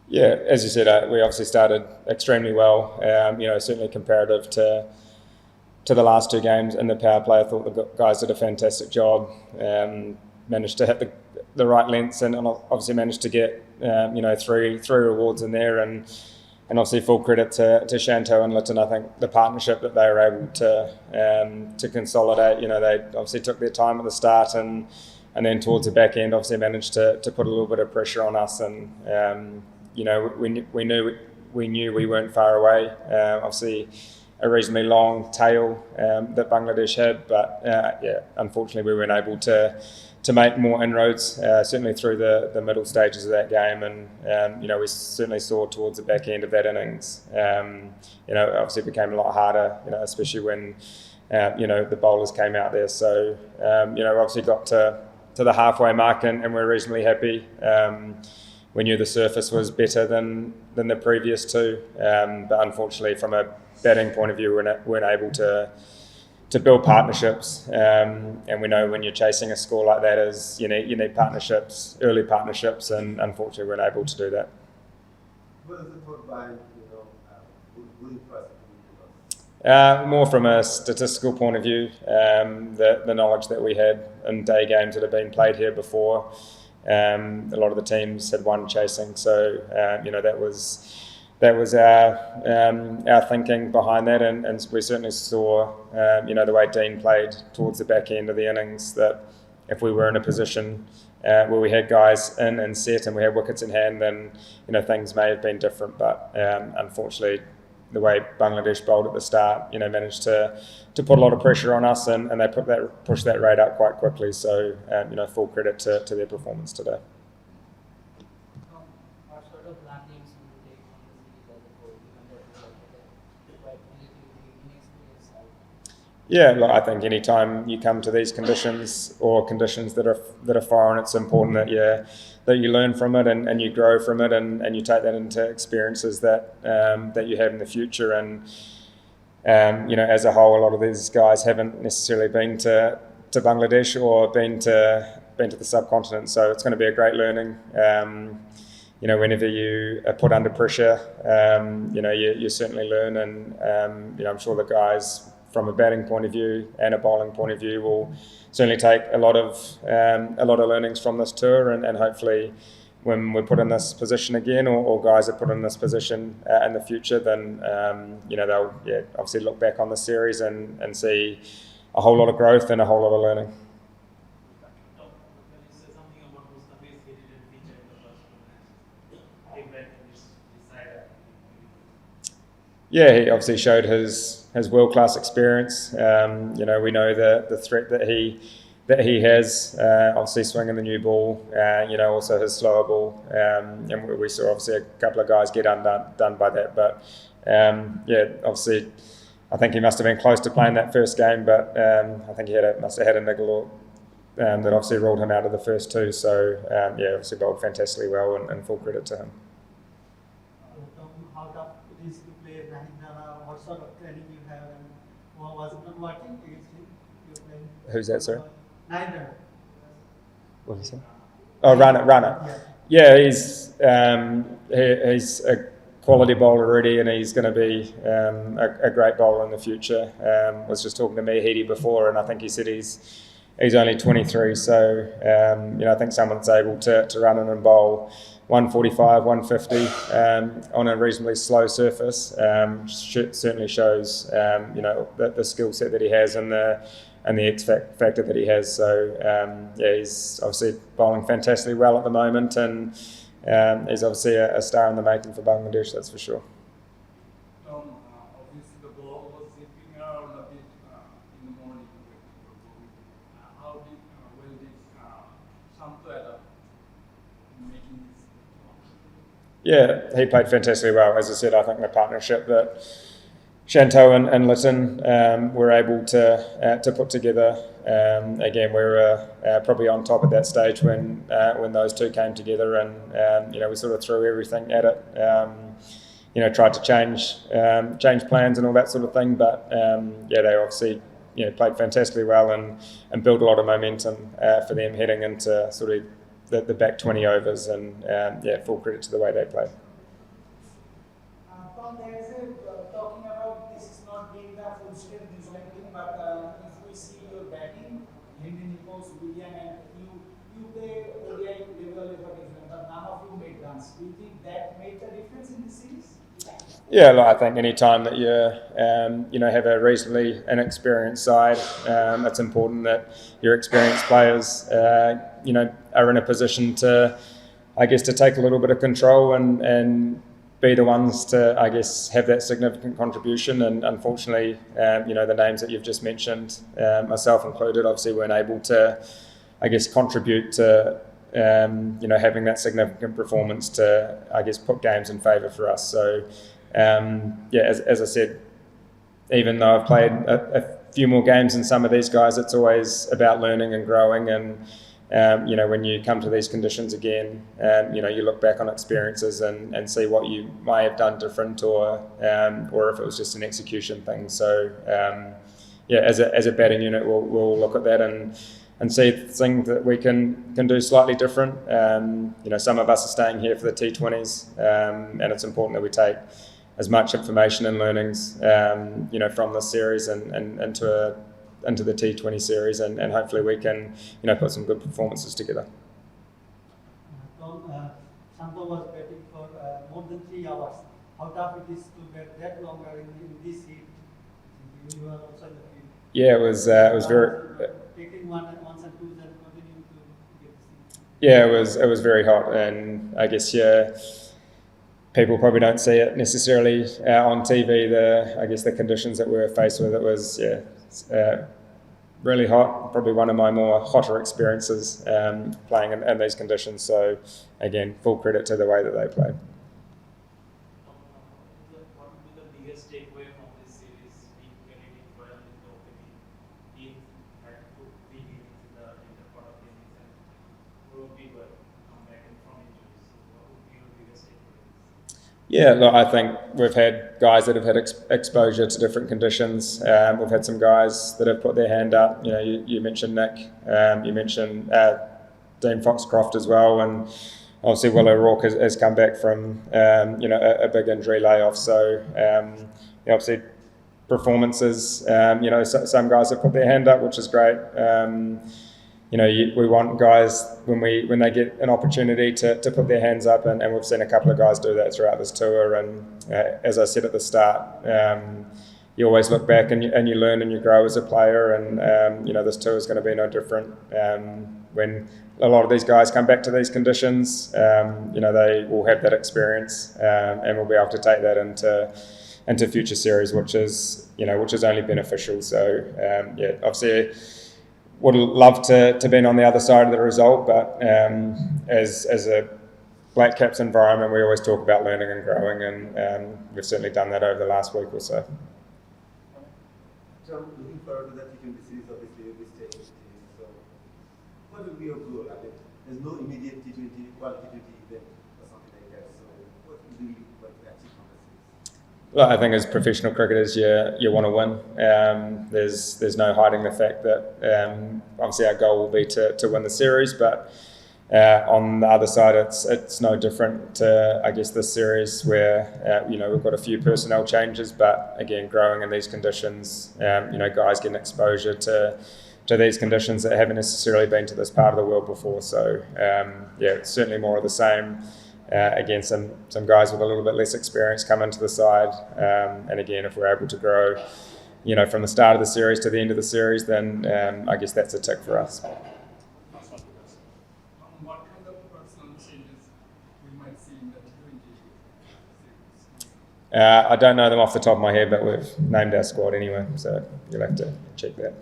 Yeah, as you said, we obviously started extremely well. Certainly comparative to the last two games in the power play. I thought the guys did a fantastic job. Managed to hit the right lengths and obviously managed to get three rewards in there, and obviously full credit to Shanto and Latham. I think the partnership that they were able to consolidate. They obviously took their time at the start and then towards the back end obviously managed to put a little bit of pressure on us, and we knew we weren't far away. Obviously a reasonably long tail that Bangladesh had, but unfortunately we weren't able to make more inroads, certainly through the middle stages of that game, and we certainly saw towards the back end of that innings. Obviously it became a lot harder, especially when the bowlers came out there. So obviously got to the halfway mark and we're reasonably happy. We knew the surface was better than the previous two, but unfortunately from a batting point of view we weren't able to build partnerships, and we know when you're chasing a score like that is you need partnerships, early partnerships, and unfortunately we weren't able to do that. What is the thought behind more from a statistical point of view, the knowledge that we had in day games that have been played here before. A lot of the teams had won chasing, so that was our thinking behind that, and we certainly saw the way Dean played towards the back end of the innings, that if we were in a position where we had guys in and set and we had wickets in hand, then things may have been different, but unfortunately the way Bangladesh bowled at the start managed to put a lot of pressure on us, and they pushed that rate up quite quickly, so full credit to their performance today. What sort of learnings will you take from the series as a whole, given that you are quite relatively inexperienced side? Yeah, look, I think any time you come to these conditions or conditions that are foreign, it's important that you learn from it and you grow from it, and you take that into experiences that you have in the future. And as a whole, a lot of these guys haven't necessarily been to Bangladesh or been to the subcontinent, so it's going to be a great learning. Whenever you are put under pressure, you certainly learn, and I'm sure the guys from a batting point of view and a bowling point of view will certainly take a lot of learnings from this tour, and hopefully when we're put in this position again, or guys are put in this position in the future, then they'll obviously look back on the series and see a whole lot of growth and a whole lot of learning. Yeah, he obviously showed his world-class experience. We know the threat that he has. Obviously, swinging the new ball. Also his slower ball. And we saw obviously a couple of guys get undone by that. But obviously, I think he must have been close to playing that first game. But I think he must have had a niggle that obviously ruled him out of the first two. So obviously bowled fantastically well, and full credit to him. How tough it is to play Dhaka? What sort of training you have, and was it not working against him? Who's that, sorry? Neither. What did you say? Oh, Runner. Yeah, he's a quality bowler already, and he's going to be a great bowler in the future. Was just talking to Hedi before, and I think he said he's only 23, so I think someone's able to run in and bowl 145, 150 on a reasonably slow surface. Certainly shows the skill set that he has and the X factor that he has. So he's obviously bowling fantastically well at the moment, and he's obviously a star in the making for Bangladesh, that's for sure. Obviously the ball was zipping around a bit in the morning. How did Shanto adapt in making this? Yeah, he played fantastically well. As I said, I think the partnership that Shanto and Latham were able to put together. Again, we were probably on top at that stage when those two came together, and we sort of threw everything at it. Tried to change plans and all that sort of thing, but they obviously played fantastically well and built a lot of momentum for them heading into sort of the back 20 overs, and full credit to the way they played. Tom, there is talking about this is not being the full scale New Zealand team, but if we see your batting, Henry Nichols, William, and you play ODI level for New Zealand, but none of you made runs. Do you think that made the difference in the series? Yeah, look, I think any time that you have a reasonably inexperienced side, it's important that your experienced players, are in a position to, I guess, to take a little bit of control and be the ones to, I guess, have that significant contribution. And unfortunately, the names that you've just mentioned, myself included, obviously weren't able to, I guess, contribute to, having that significant performance to, I guess, put games in favour for us. So, as I said, even though I've played a few more games than some of these guys, it's always about learning and growing. And when you come to these conditions again, you look back on experiences and see what you might have done different, or if it was just an execution thing. So, as a batting unit, we'll look at that and see things that we can do slightly different. Some of us are staying here for the T20s, and it's important that we take as much information and learnings, from this series and into the T20 series, and hopefully we can, put some good performances together. Tom, Shanto was batting for more than 3 hours. How tough it is to bat that longer in this heat? You were also in the field. Yeah, it was very. Taking ones and twos and continuing to get the seat. Yeah, it was very hot, and I guess people probably don't see it necessarily on TV. The conditions that we were faced with, it was really hot. Probably one of my more hotter experiences playing in these conditions. So again, full credit to the way that they played. What would be the biggest takeaway from this series? Being Kennedy well in the opening, team had to be in the part of the innings, and Pro people come back in from injuries. So what would be your biggest takeaway? Yeah, look, I think we've had guys that have had exposure to different conditions. We've had some guys that have put their hand up. You mentioned Nick. You mentioned Dean Foxcroft as well, and obviously Will O'Rourke has come back from a big injury layoff. So obviously performances. Some guys have put their hand up, which is great. We want guys when they get an opportunity to put their hands up, and we've seen a couple of guys do that throughout this tour. And as I said at the start, you always look back and you learn and you grow as a player. And this tour is going to be no different. When a lot of these guys come back to these conditions, they will have that experience, and we'll be able to take that into future series, which is only beneficial. So obviously would love to be on the other side of the result, but as a Black Caps environment, we always talk about learning and growing, and we've certainly done that over the last week or so. So I'm looking forward to that T20 series, obviously you'll be staying with the team. So what will be your goal? I mean, there's no immediate T20 quality event or something like that. So what will you like to achieve from the series? Well, I think as professional cricketers, you want to win. There's no hiding the fact that obviously our goal will be to win the series, but on the other side, it's no different to, I guess, this series where we've got a few personnel changes, but again, growing in these conditions, guys getting exposure to these conditions that haven't necessarily been to this part of the world before. So it's certainly more of the same. Again, some guys with a little bit less experience come into the side, and again, if we're able to grow, from the start of the series to the end of the series, then I guess that's a tick for us. What kind of personal changes we might see in the T20 series? I don't know them off the top of my head, but we've named our squad anyway, so you'll have to check that.